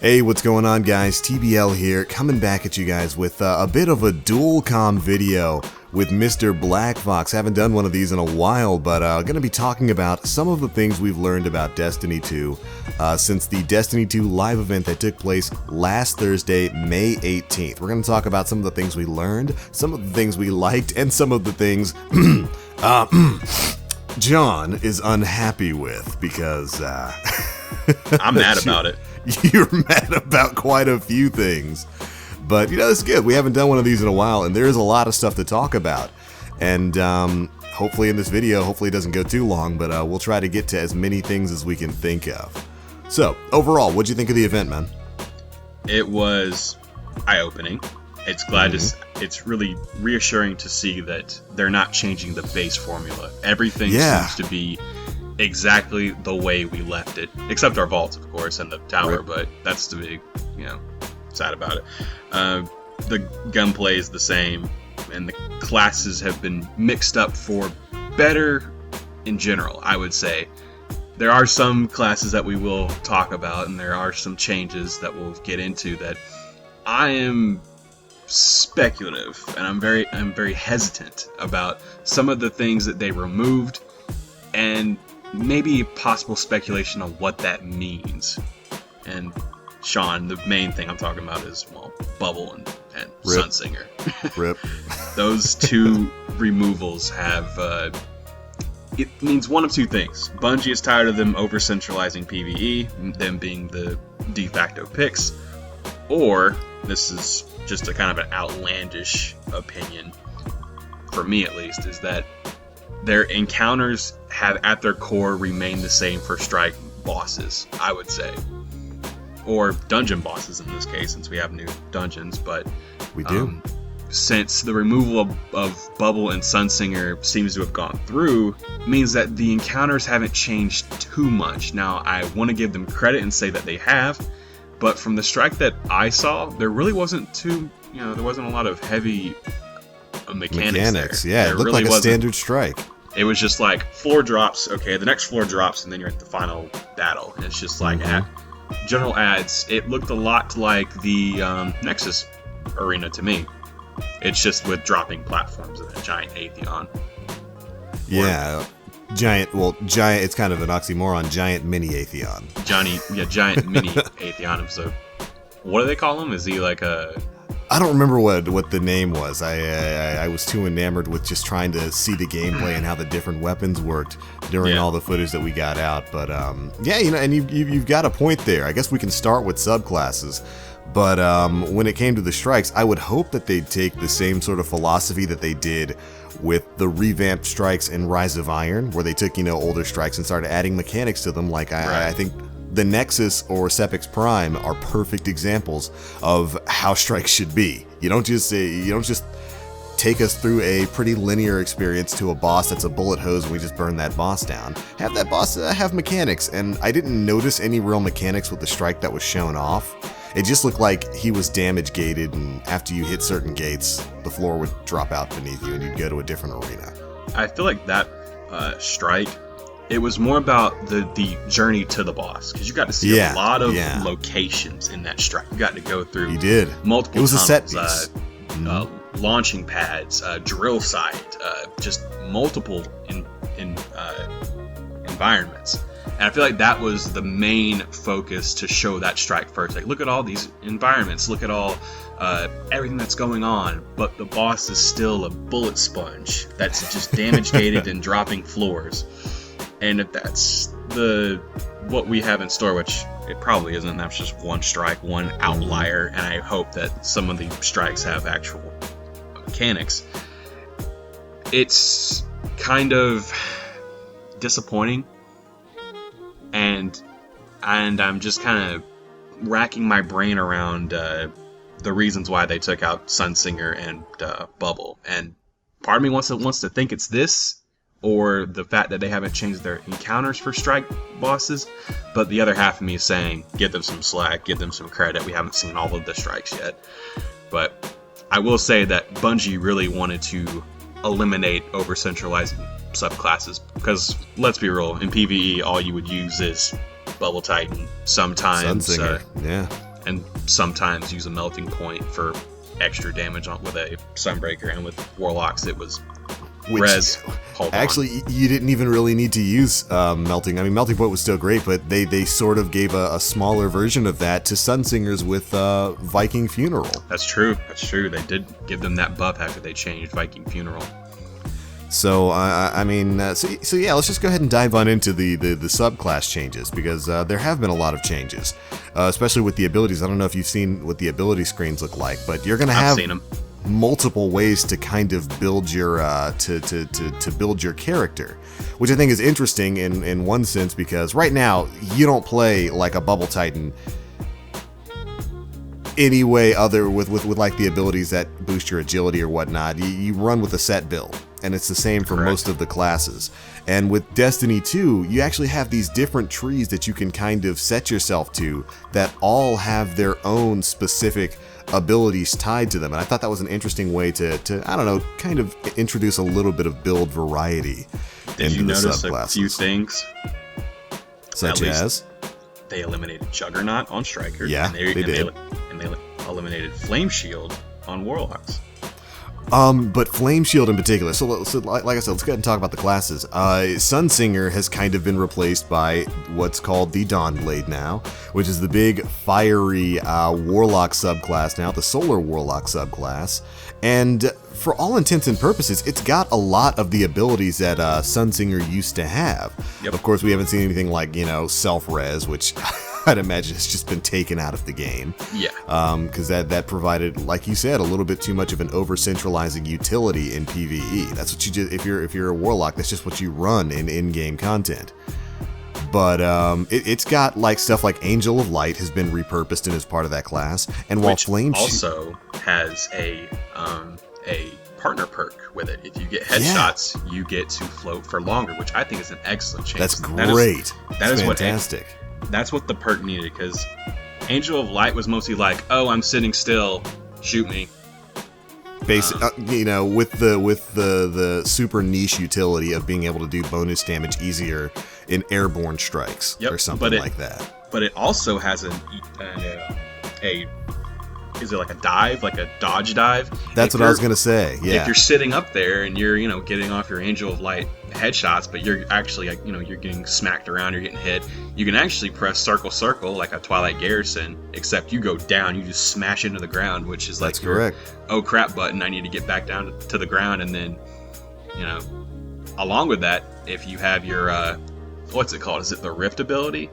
Hey, what's going on, guys? TBL here, coming back at you guys with a bit of a dual-com video with Mr. Blkvox. Haven't done one of these in a while, but going to be talking about some of the things we've learned about Destiny 2 since the Destiny 2 live event that took place last Thursday, May 18th. We're going to talk about some of the things we learned, some of the things we liked, and some of the things John is unhappy with because... I'm mad about it. You're mad about quite a few things. But, you know, it's good. We haven't done one of these in a while, and there is a lot of stuff to talk about. And hopefully in this video, hopefully it doesn't go too long, but we'll try to get to as many things as we can think of. So, overall, what'd you think of the event, man? It was eye-opening. It's glad it's really reassuring to see that they're not changing the base formula. Everything seems to be exactly the way we left it, except our vaults, of course, and the tower, right. But that's the big, sad about it. The gunplay is the same, and the classes have been mixed up for better in general, I would say. There are some classes that we will talk about, and there are some changes that we'll get into that I am speculative, and I'm very hesitant about some of the things that they removed, and maybe possible speculation on what that means. And Sean, the main thing I'm talking about is, Bubble and Rip. Gunslinger. Rip. Those two removals have, it means one of two things. Bungie is tired of them over-centralizing PvE, them being the de facto picks, or, this is just a kind of an outlandish opinion, for me at least, is that their encounters have at their core remained the same for strike bosses, I would say. Or dungeon bosses in this case, since we have new dungeons, but we do. Since the removal of Bubble and Gunslinger seems to have gone through, means that the encounters haven't changed too much. Now, I want to give them credit and say that they have, but from the strike that I saw, there really wasn't there wasn't a lot of heavy mechanics there. Yeah, there it looked really like a standard strike. It was just like floor drops, okay, the next floor drops, and then you're at the final battle. And it's just like general adds. It looked a lot like the Nexus arena to me. It's just with dropping platforms and a giant Atheon. Yeah, giant, it's kind of an oxymoron, giant mini Atheon. Giant mini Atheon. So, what do they call him? Is he like a... I don't remember what the name was. I was too enamored with just trying to see the gameplay and how the different weapons worked during all the footage that we got out. But and you've got a point there. I guess we can start with subclasses. But when it came to the strikes, I would hope that they'd take the same sort of philosophy that they did with the revamped strikes in Rise of Iron, where they took older strikes and started adding mechanics to them. Like I think the Nexus or Sepix Prime are perfect examples of how strikes should be. You don't just take us through a pretty linear experience to a boss that's a bullet hose and we just burn that boss down. Have that boss have mechanics, and I didn't notice any real mechanics with the strike that was shown off. It just looked like he was damage gated, and after you hit certain gates, the floor would drop out beneath you and you'd go to a different arena. I feel like that strike, it was more about the journey to the boss, because you got to see a lot of locations in that strike. You got to go through multiple tunnels, a set piece. Launching pads, drill site, just multiple environments. And I feel like that was the main focus to show that strike first. Like, look at all these environments, look at all everything that's going on, but the boss is still a bullet sponge that's just damage gated and dropping floors. And if that's what we have in store, which it probably isn't, that's just one strike, one outlier, and I hope that some of the strikes have actual mechanics. It's kind of disappointing, and I'm just kind of racking my brain around the reasons why they took out Gunslinger and Bubble, and part of me wants to think it's this, or the fact that they haven't changed their encounters for strike bosses, but the other half of me is saying, give them some slack, give them some credit, we haven't seen all of the strikes yet. But I will say that Bungie really wanted to eliminate over-centralizing subclasses, because let's be real, in PvE all you would use is Bubble Titan, sometimes Gunslinger, and sometimes use a melting point for extra damage with a Sunbreaker, and with Warlocks it was res. Actually, you didn't even really need to use melting. I mean, melting point was still great, but they sort of gave a smaller version of that to Sunsingers with Viking Funeral. That's true. They did give them that buff after they changed Viking Funeral. So, I mean, so yeah, let's just go ahead and dive on into the subclass changes, because there have been a lot of changes, especially with the abilities. I don't know if you've seen what the ability screens look like, but you're going to have multiple ways to kind of build your to build your character, which I think is interesting in one sense, because right now you don't play like a Bubble Titan any way other with like the abilities that boost your agility or whatnot. You run with a set build, and it's the same for most of the classes. And with Destiny 2, you actually have these different trees that you can kind of set yourself to that all have their own specific abilities tied to them. And I thought that was an interesting way to I don't know, kind of introduce a little bit of build variety into the subclasses. Did you notice a few things? Such as? They eliminated Juggernaut on Striker. Yeah, they did. And they eliminated Flame Shield on Warlocks. But Flame Shield in particular, so like I said, let's go ahead and talk about the classes. Sunsinger has kind of been replaced by what's called the Dawnblade now, which is the big fiery Warlock subclass now, the Solar Warlock subclass. And for all intents and purposes, it's got a lot of the abilities that Sunsinger used to have. Yep. Of course, we haven't seen anything like, self-res, which I'd imagine it's just been taken out of the game. Yeah. Because that provided, like you said, a little bit too much of an over-centralizing utility in PvE. That's what you do if you're a Warlock. That's just what you run in-game content. But it's got like stuff like Angel of Light has been repurposed and is part of that class. And while Flame also has a partner perk with it. If you get headshots, you get to float for longer, which I think is an excellent change. That's great. That's fantastic. That's what the perk needed, because Angel of Light was mostly like, oh, I'm sitting still, shoot me. Basically, with the super niche utility of being able to do bonus damage easier in airborne strikes or something like that. But it also has is it like a dive, like a dodge dive? That's what I was gonna say. Yeah. If you're sitting up there and you're getting off your Angel of Light headshots, but you're actually you're getting smacked around, you're getting hit, you can actually press circle like a Twilight Garrison, except you go down, you just smash into the ground, which is like your oh crap button. I need to get back down to the ground, and then along with that, if you have your what's it called? Is it the Rift ability?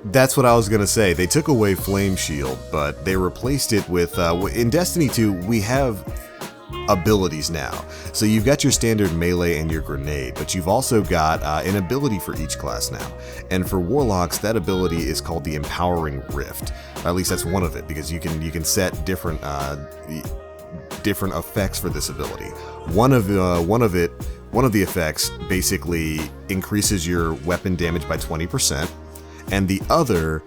That's what I was going to say. They took away Flame Shield, but they replaced it with... in Destiny 2, we have abilities now. So you've got your standard melee and your grenade, but you've also got an ability for each class now. And for Warlocks, that ability is called the Empowering Rift. Or at least that's one of it, because you can set different effects for this ability. One of the effects basically increases your weapon damage by 20%. And the other,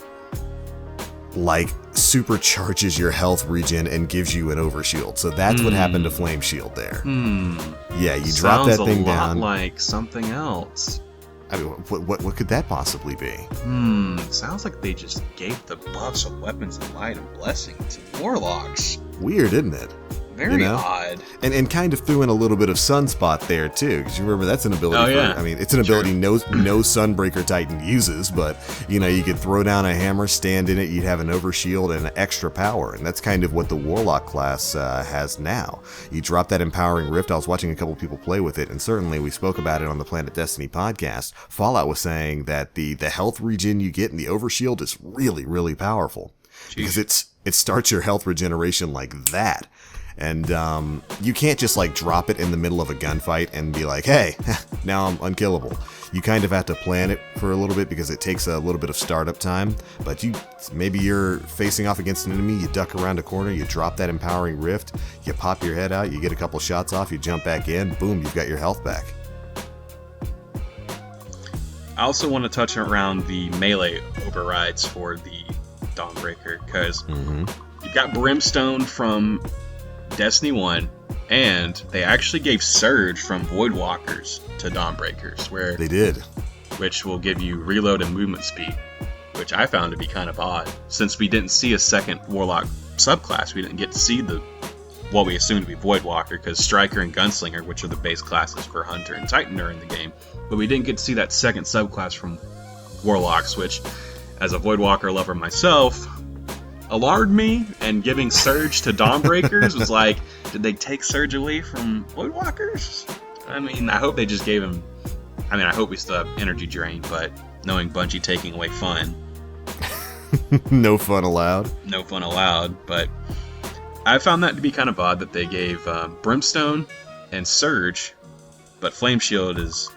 supercharges your health regen and gives you an overshield. So that's what happened to Flame Shield there. Yeah, you drop that thing down. Sounds a lot like something else. I mean, what could that possibly be? Sounds like they just gave the buffs of Weapons of Light and Blessing to Warlocks. Weird, isn't it? Very odd. And kind of threw in a little bit of Sunspot there, too, because you remember that's an ability it's an ability no Sunbreaker Titan uses, but, you could throw down a hammer, stand in it, you'd have an overshield and extra power, and that's kind of what the Warlock class has now. You drop that Empowering Rift. I was watching a couple people play with it, and certainly we spoke about it on the Planet Destiny podcast. Fallout was saying that the health regen you get in the overshield is really, really powerful. Jeez. Because it starts your health regeneration like that. And you can't just drop it in the middle of a gunfight and be like, hey, now I'm unkillable. You kind of have to plan it for a little bit because it takes a little bit of startup time. But maybe you're facing off against an enemy, you duck around a corner, you drop that Empowering Rift, you pop your head out, you get a couple shots off, you jump back in, boom, you've got your health back. I also want to touch around the melee overrides for the Dawnbreaker, because you've got Brimstone from Destiny 1, and they actually gave Surge from Voidwalkers to Dawnbreakers, where they did, which will give you reload and movement speed. which I found to be kind of odd. Since we didn't see a second Warlock subclass, we didn't get to see what we assumed to be Voidwalker, because Striker and Gunslinger, which are the base classes for Hunter and Titan, are in the game. But we didn't get to see that second subclass from Warlocks, which, as a Voidwalker lover myself, alarmed me. And giving Surge to Dawnbreakers was like, did they take Surge away from Voidwalkers? I mean, I hope they just gave him... I mean, I hope we still have Energy Drain, but knowing Bungie taking away fun... No fun allowed. No fun allowed, but I found that to be kind of odd that they gave Brimstone and Surge, but Flame Shield is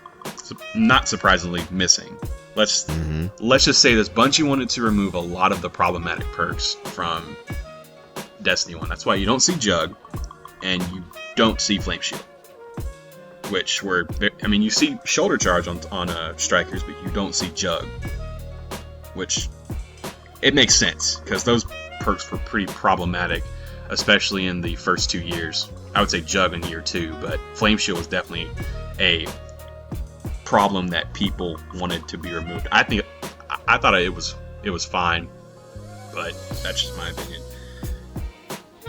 not surprisingly missing. Let's just say this: Bungie wanted to remove a lot of the problematic perks from Destiny 1. That's why you don't see Jug, and you don't see Flame Shield. Which were, I mean, you see Shoulder Charge on Strikers, but you don't see Jug. Which, it makes sense, because those perks were pretty problematic, especially in the first 2 years. I would say Jug in year 2, but Flame Shield was definitely a problem that people wanted to be removed. I thought it was fine, but that's just my opinion.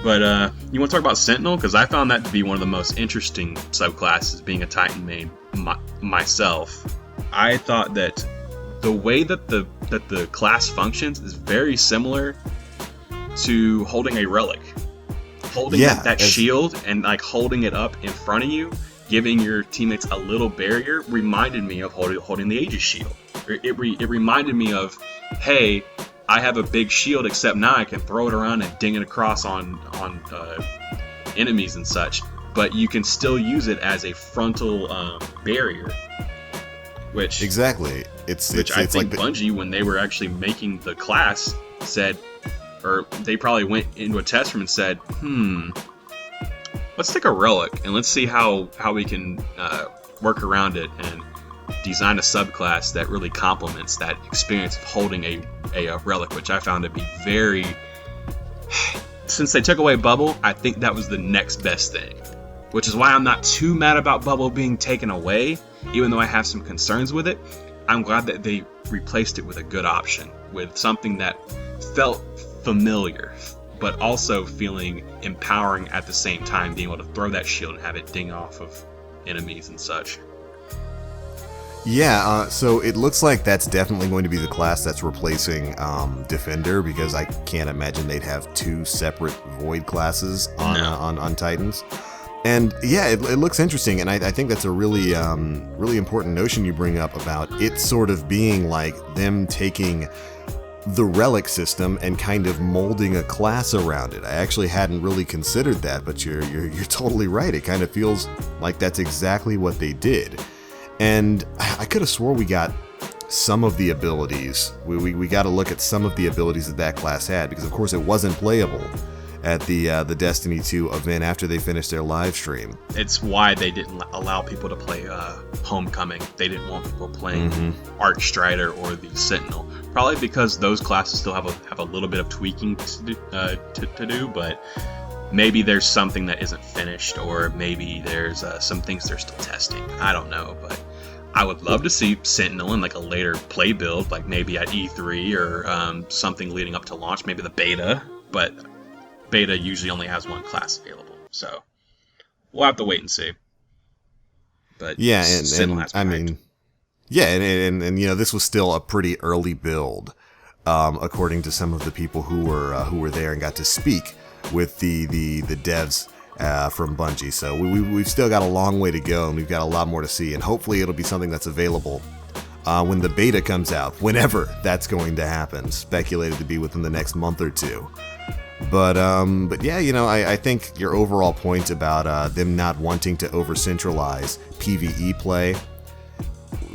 But you want to talk about Sentinel? Because I found that to be one of the most interesting subclasses, being a Titan main myself. I thought that the way that the class functions is very similar to holding a relic. Holding that shield and like holding it up in front of you, giving your teammates a little barrier, reminded me of holding the Aegis shield. It reminded me of, hey, I have a big shield, except now I can throw it around and ding it across on enemies and such. But you can still use it as a frontal barrier. Which exactly, I think Bungie, when they were actually making the class, said, or they probably went into a test room and said, let's take a relic and let's see how we can work around it and design a subclass that really complements that experience of holding a relic, which I found to be very... Since they took away Bubble, I think that was the next best thing. Which is why I'm not too mad about Bubble being taken away, even though I have some concerns with it. I'm glad that they replaced it with a good option, with something that felt familiar, but also feeling empowering at the same time, being able to throw that shield and have it ding off of enemies and such. Yeah, so it looks like that's definitely going to be the class that's replacing Defender, because I can't imagine they'd have two separate Void classes on Titans. And yeah, it looks interesting, and I think that's a really really important notion you bring up about it sort of being like them taking the relic system and kind of molding a class around it. I actually hadn't really considered that, but you're totally right. It kind of feels like that's exactly what they did. And I could have swore we got some of the abilities. We got to look at some of the abilities that class had, because of course it wasn't playable at the Destiny 2 event after they finished their live stream. It's why they didn't allow people to play Homecoming. They didn't want people playing Archstrider or the Sentinel. Probably because those classes still have a little bit of tweaking to do, but maybe there's something that isn't finished, or maybe there's some things they're still testing. I don't know, but I would love to see Sentinel in like a later play build, like maybe at E3 or something leading up to launch, maybe the beta, but beta usually only has one class available, so we'll have to wait and see. But yeah, and I mean, yeah, and you know, this was still a pretty early build, according to some of the people who were there and got to speak with the devs from Bungie. So we've still got a long way to go, and we've got a lot more to see, and hopefully it'll be something that's available when the beta comes out, whenever that's going to happen. Speculated to be within the next month or two. But yeah, you know, I think your overall point about them not wanting to over-centralize PvE play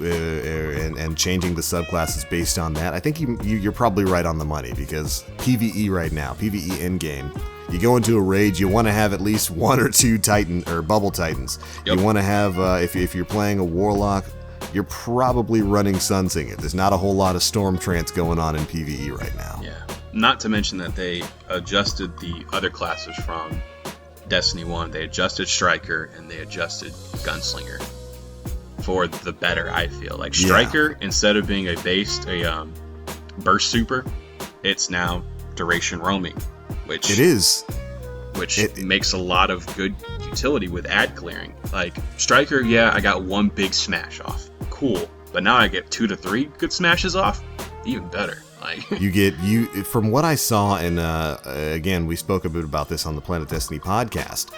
and changing the subclasses based on that, I think you're probably right on the money, because PvE right now, PvE in-game, you go into a raid, you want to have at least one or two Titan or Bubble Titans. Yep. You want to have, if you're playing a Warlock, you're probably running Gunslinger. There's not a whole lot of Storm Trance going on in PvE right now. Yeah. Not to mention that they adjusted the other classes from Destiny 1. They adjusted Striker and they adjusted Gunslinger for the better, I feel. Like Striker, instead of being a burst super, it's now duration roaming, which it is. Which makes a lot of good utility with ad clearing. Like, Striker, yeah, I got one big smash off. Cool. But now I get 2 to 3 good smashes off? Even better. Like From what I saw, and again, we spoke a bit about this on the Planet Destiny podcast,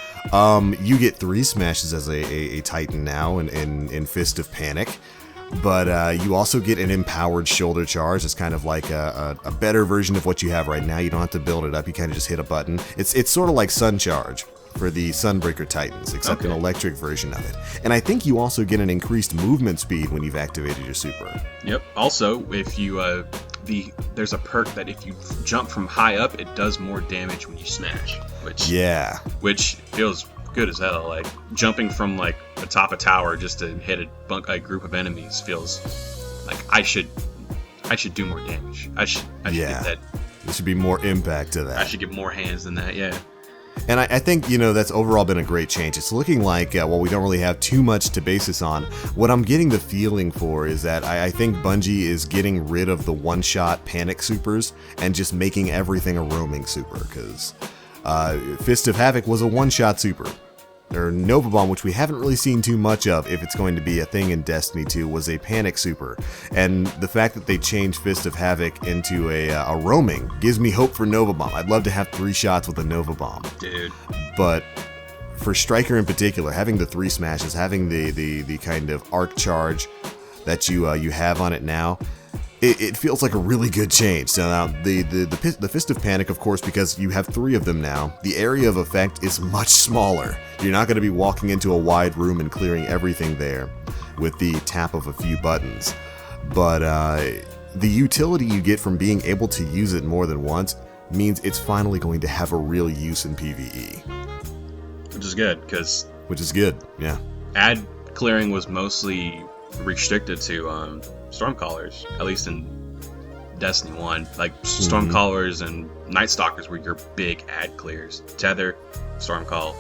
you get 3 smashes as a Titan now in Fist of Panic. But you also get an empowered shoulder charge. It's kind of like a better version of what you have right now. You don't have to build it up. You kind of just hit a button. It's sort of like Sun Charge for the Sunbreaker Titans, except an electric version of it. And I think you also get an increased movement speed when you've activated your super. Yep. Also, if you there's a perk that if you jump from high up, it does more damage when you smash. Which feels good as hell. Like, jumping from like the top of tower just to hit a group of enemies feels like I should do more damage. I should get that. There should be more impact to that. I should get more hands than that. Yeah. And I think, that's overall been a great change. It's looking like, while we don't really have too much to base this on, what I'm getting the feeling for is that I think Bungie is getting rid of the one-shot panic supers and just making everything a roaming super, because Fist of Havoc was a one-shot super. Or Nova Bomb, which we haven't really seen too much of if it's going to be a thing in Destiny 2, was a panic super. And the fact that they changed Fist of Havoc into a roaming gives me hope for Nova Bomb. I'd love to have 3 shots with a Nova Bomb. Dude. But for Striker in particular, having the 3 smashes, having the kind of arc charge that you have on it now, it feels like a really good change. So now the Fist of Panic, of course, because you have 3 of them now, the area of effect is much smaller. You're not going to be walking into a wide room and clearing everything there with the tap of a few buttons. But the utility you get from being able to use it more than once means it's finally going to have a real use in PvE. Which is good, Which is good, yeah. Ad clearing was mostly restricted to Stormcallers, at least in Destiny 1. Like, Stormcallers and Night Stalkers were your big ad clears. Tether, Stormcall,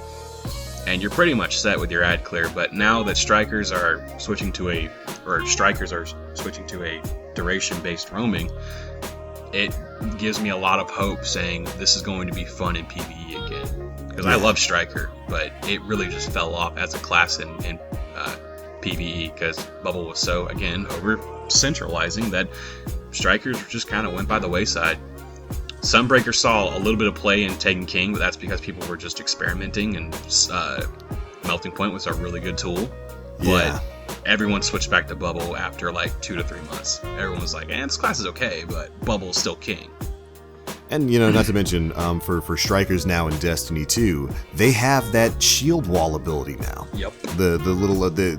and you're pretty much set with your ad clear. But now that Strikers are switching to a duration-based roaming, it gives me a lot of hope, saying this is going to be fun in PvE again. Because I love Striker, but it really just fell off as a class in PvE, because Bubble was so, again, over centralizing that Strikers just kind of went by the wayside. Sunbreaker saw a little bit of play in Taken King, but that's because people were just experimenting, and Melting Point was a really good tool. But everyone switched back to Bubble after like 2 to 3 months. Everyone was like, this class is okay, but Bubble's still king. And, not to mention, for Strikers now in Destiny 2, they have that shield wall ability now. Yep.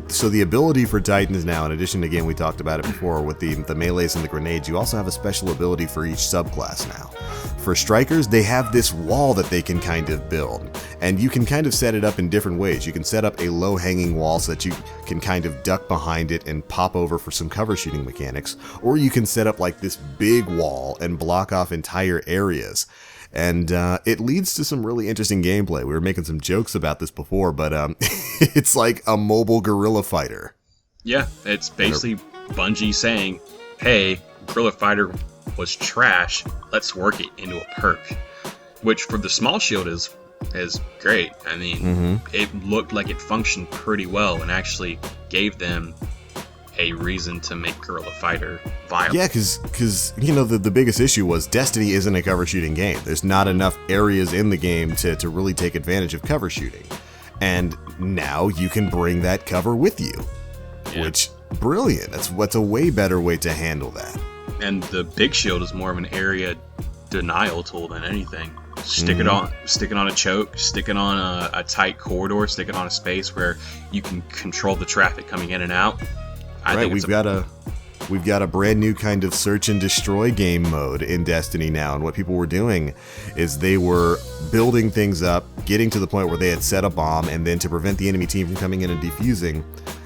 So the ability for Titans now, in addition, again, we talked about it before with the melees and the grenades, you also have a special ability for each subclass now. For Strikers, they have this wall that they can kind of build, and you can kind of set it up in different ways. You can set up a low-hanging wall so that you can kind of duck behind it and pop over for some cover shooting mechanics, or you can set up like this big wall and block off entire areas. And it leads to some really interesting gameplay. We were making some jokes about this before, but it's like a mobile guerrilla fighter. Yeah, it's basically Bungie saying, hey, Guerrilla Fighter was trash, let's work it into a perk. Which for the small shield is great. I mean, it looked like it functioned pretty well and actually gave them a reason to make Guerrilla Fighter viable. Yeah, because the biggest issue was Destiny isn't a cover shooting game. There's not enough areas in the game to really take advantage of cover shooting. And now you can bring that cover with you. Yeah. Which, brilliant. That's a way better way to handle that. And the big shield is more of an area denial tool than anything. Stick it on a choke, stick it on a tight corridor, stick it on a space where you can control the traffic coming in and out. We've got a brand new kind of search and destroy game mode in Destiny now, and what people were doing is they were building things up, getting to the point where they had set a bomb, and then to prevent the enemy team from coming in and defusing,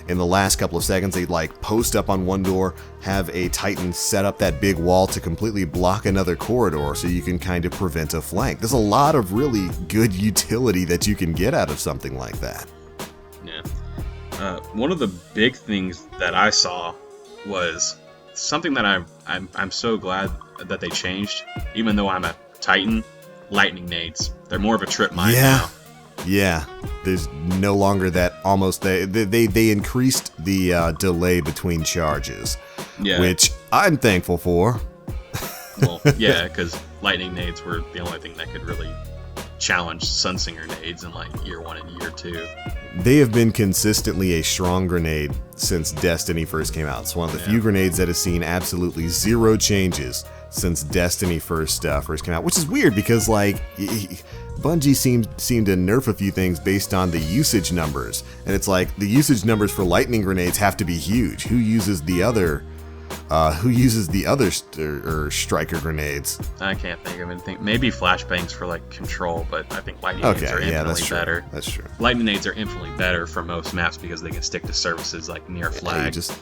in the last couple of seconds they'd like post up on one door, have a Titan set up that big wall to completely block another corridor so you can kind of prevent a flank. There's a lot of really good utility that you can get out of something like that. Yeah. One of the big things that I saw was something that I'm so glad that they changed. Even though I'm a Titan, lightning nades. They're more of a trip mine now. Yeah, there's no longer that almost they increased the delay between charges, which I'm thankful for. Well, yeah, because lightning nades were the only thing that could really challenge Sunsinger nades in like year 1 and year 2. They have been consistently a strong grenade since Destiny first came out. It's one of the few grenades that has seen absolutely zero changes since Destiny first came out, which is weird because like Bungie seemed to nerf a few things based on the usage numbers, and it's like the usage numbers for lightning grenades have to be huge. Who uses the other striker grenades? I can't think of anything. Maybe flashbangs for like control, but I think lightning nades are infinitely better. That's true. Lightning nades are infinitely better for most maps because they can stick to surfaces like near flag. You just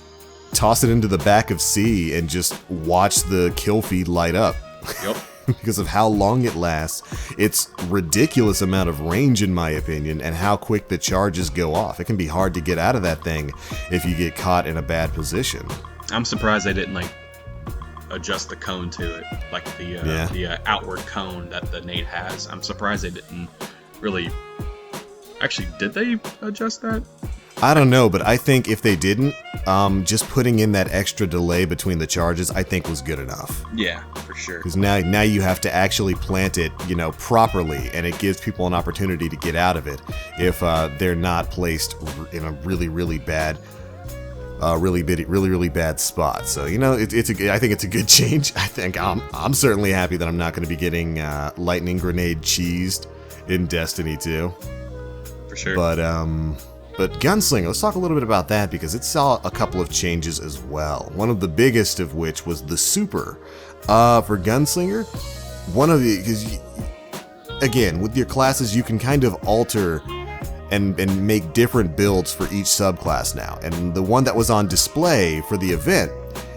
toss it into the back of C and just watch the kill feed light up. Yep. Because of how long it lasts. It's ridiculous amount of range in my opinion, and how quick the charges go off. It can be hard to get out of that thing if you get caught in a bad position. I'm surprised they didn't like adjust the cone to it, like the outward cone that the nade has. I'm surprised they didn't really. Actually, did they adjust that? I don't know, but I think if they didn't, just putting in that extra delay between the charges, I think was good enough. Yeah, for sure. Because now you have to actually plant it, properly, and it gives people an opportunity to get out of it if they're not placed in a really bad, really bad spot. So I think it's a good change. I think I'm certainly happy that I'm not going to be getting lightning grenade cheesed in Destiny 2. For sure. But Gunslinger, let's talk a little bit about that because it saw a couple of changes as well. One of the biggest of which was the super. For Gunslinger, because again, with your classes, you can kind of alter and make different builds for each subclass now. And the one that was on display for the event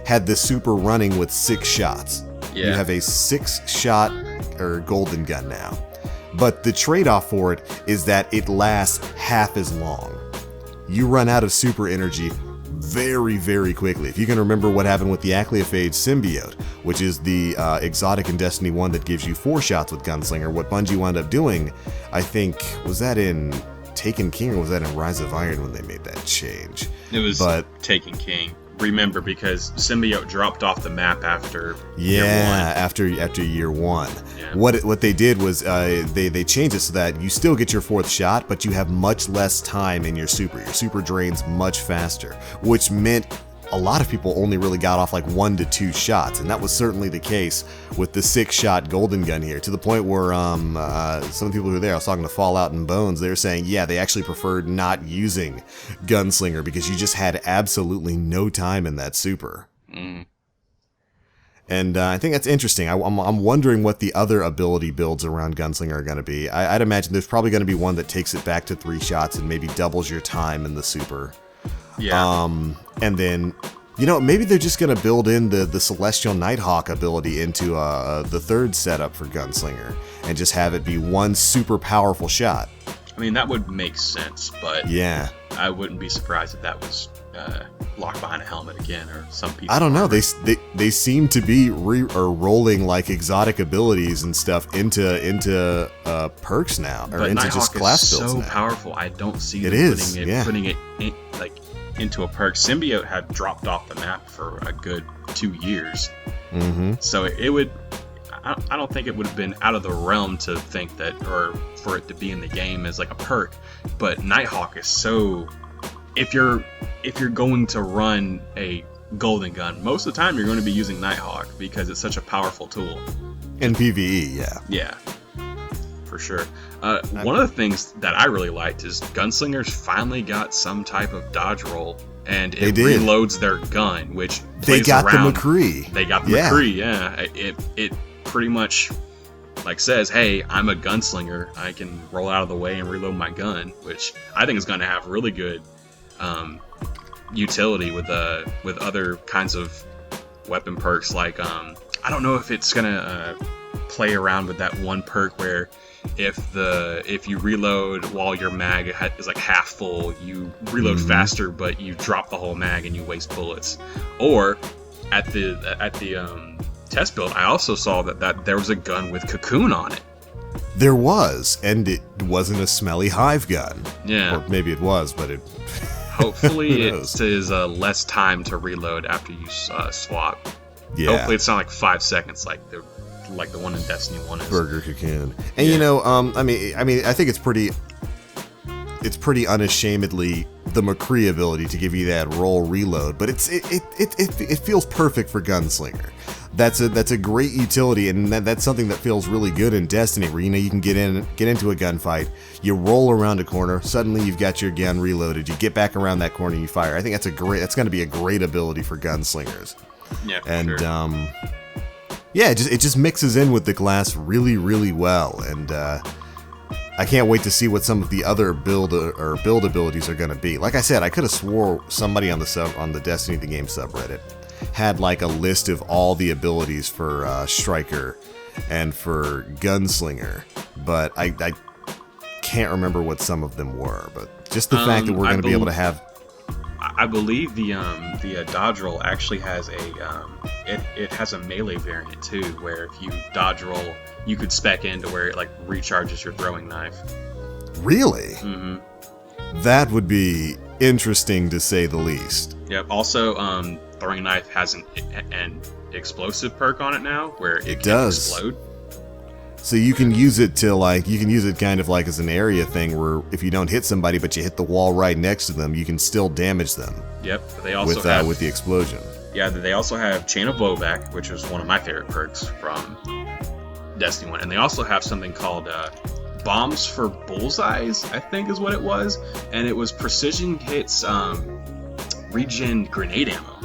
had the super running with 6 shots. Yeah. You have a 6-shot or golden gun now. But the trade-off for it is that it lasts half as long. You run out of super energy very quickly. If you can remember what happened with the Acleophage symbiote, which is the exotic in Destiny 1 that gives you 4 shots with Gunslinger, what Bungie wound up doing, I think, was that in Taken King or was that in Rise of Iron when they made that change? It was Taken King. Remember, because symbiote dropped off the map after year 1. after year 1. Yeah. What they did was they changed it so that you still get your 4th shot, but you have much less time in your super. Your super drains much faster, which meant a lot of people only really got off like 1 to 2 shots, and that was certainly the case with the 6-shot golden gun here, to the point where some people who were there, I was talking to Fallout and Bones, they were saying, yeah, they actually preferred not using Gunslinger because you just had absolutely no time in that super. Mm. And I think that's interesting. I'm wondering what the other ability builds around Gunslinger are going to be. I'd imagine there's probably going to be one that takes it back to 3 shots and maybe doubles your time in the super. Yeah. And then, maybe they're just going to build in the Celestial Nighthawk ability into the 3rd setup for Gunslinger and just have it be one super powerful shot. I mean, that would make sense, but yeah, I wouldn't be surprised if that was locked behind a helmet again or some piece. I don't know. They seem to be rolling like exotic abilities and stuff into perks now, or but into Nighthawk just class is builds so now. powerful. I don't see It them is, putting it in, like into a perk. Symbiote had dropped off the map for a good 2 years, so it would. I don't think it would have been out of the realm to think that, or for it to be in the game as like a perk. But Nighthawk is so. If you're going to run a golden gun, most of the time you're going to be using Nighthawk because it's such a powerful tool. In PvE, yeah. Yeah, for sure. One of the things that I really liked is Gunslingers finally got some type of dodge roll, and it reloads their gun, which they got around. The McCree. They got the McCree, yeah. It pretty much like says, hey, I'm a gunslinger. I can roll out of the way and reload my gun, which I think is going to have really good utility with other kinds of weapon perks. Like I don't know if it's gonna play around with that one perk where if you reload while your mag is like half full, you reload faster, but you drop the whole mag and you waste bullets. Or at the test build, I also saw that there was a gun with cocoon on it. There was, and it wasn't a smelly hive gun. Yeah. Or maybe it was, but it... Hopefully it is less time to reload after you swap. Yeah. Hopefully it's not like 5 seconds like the one in Destiny 1 is. Burger Cocoon. And you know, I mean, I think it's pretty unashamedly the McCree ability to give you that roll reload, but it feels perfect for Gunslinger. That's a great utility, and that's something that feels really good in Destiny, where you can get into a gunfight, you roll around a corner, suddenly you've got your gun reloaded, you get back around that corner, you fire. I think that's going to be a great ability for Gunslingers. Yeah, for and sure. Yeah, it just mixes in with the class really, really well, and I can't wait to see what some of the other build abilities are going to be. Like I said, I could have swore somebody on the Destiny the Game subreddit had like a list of all the abilities for Striker and for Gunslinger, but I can't remember what some of them were. But just the fact that we're going to be able to have... I believe the dodge roll actually has it has a melee variant too, where if you dodge roll, you could spec into where it like recharges your throwing knife. Really? Mm-hmm. That would be interesting to say the least. Yep. Also, throwing knife has an explosive perk on it now, where it can explode. So you can use it kind of like as an area thing, where if you don't hit somebody but you hit the wall right next to them, you can still damage them. Yep. They also with the explosion. Yeah, they also have Chain of Blowback, which was one of my favorite perks from Destiny 1, and they also have something called Bombs for Bullseyes, I think is what it was, and it was precision hits regen grenade ammo.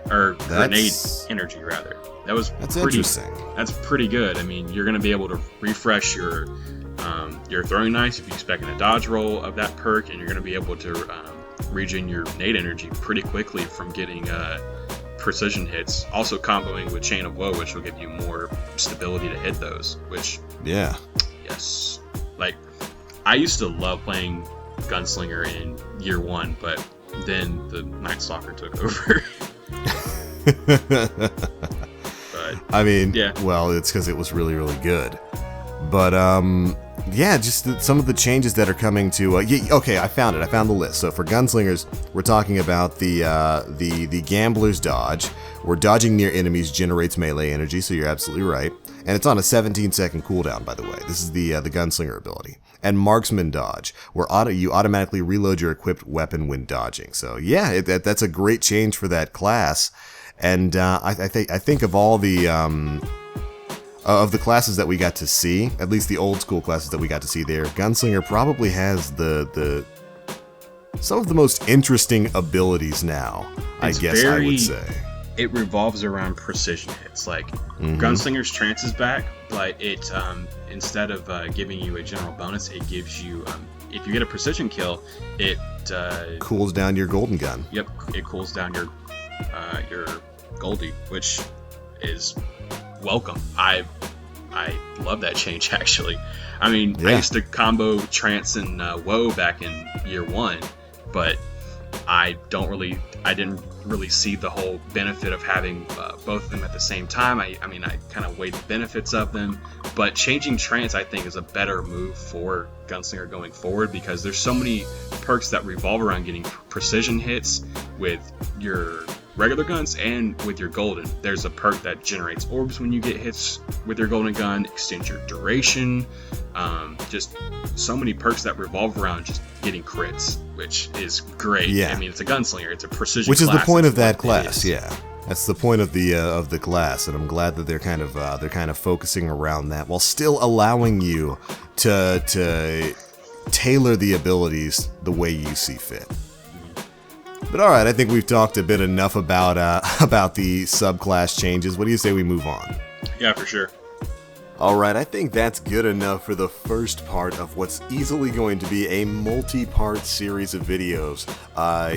Or grenade energy, rather. That's interesting. That's pretty good. I mean, you're going to be able to refresh your throwing knives if you spec in a dodge roll of that perk, and you're going to be able to regen your nade energy pretty quickly from getting precision hits. Also comboing with Chain of Woe, which will give you more stability to hit those. Which, yeah, yes, like I used to love playing Gunslinger in year 1, but then the Night Stalker took over. I mean, yeah. Well, it's because it was really, really good. But, yeah, just some of the changes that are coming to... okay, I found it. I found the list. So for Gunslingers, we're talking about the Gambler's Dodge, where dodging near enemies generates melee energy, so you're absolutely right. And it's on a 17-second cooldown, by the way. This is the Gunslinger ability. And Marksman Dodge, where you automatically reload your equipped weapon when dodging. So, yeah, that's a great change for that class. And I think of all the of the classes that we got to see, at least the old school classes that we got to see there, Gunslinger probably has some of the most interesting abilities now. I would say it revolves around precision hits. Like Gunslinger's Trance is back, but it instead of giving you a general bonus, it gives you if you get a precision kill, it cools down your golden gun. Yep, it cools down your Goldie, which is welcome. I love that change, actually. I mean, yeah. I used to combo Trance and Woe back in year 1, but I didn't really see the whole benefit of having both of them at the same time. I kind of weighed the benefits of them, but changing Trance, I think, is a better move for Gunslinger going forward, because there's so many perks that revolve around getting precision hits with your regular guns and with your golden. There's a perk that generates orbs when you get hits with your golden gun, extends your duration, just so many perks that revolve around just getting crits, which is great. Yeah. I mean, it's a gunslinger, it's a precision which class. Is the point of that class. Yeah, that's the point of the class, and I'm glad that they're kind of focusing around that while still allowing you to tailor the abilities the way you see fit. But all right, I think we've talked a bit enough about the subclass changes. What do you say we move on? Yeah, for sure. All right, I think that's good enough for the first part of what's easily going to be a multi-part series of videos,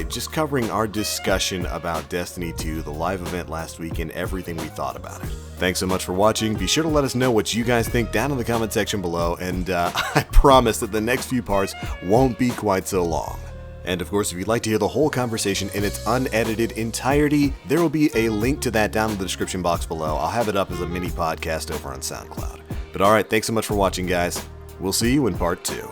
just covering our discussion about Destiny 2, the live event last week, and everything we thought about it. Thanks so much for watching. Be sure to let us know what you guys think down in the comment section below, and I promise that the next few parts won't be quite so long. And of course, if you'd like to hear the whole conversation in its unedited entirety, there will be a link to that down in the description box below. I'll have it up as a mini podcast over on SoundCloud. But alright, thanks so much for watching, guys. We'll see you in part 2.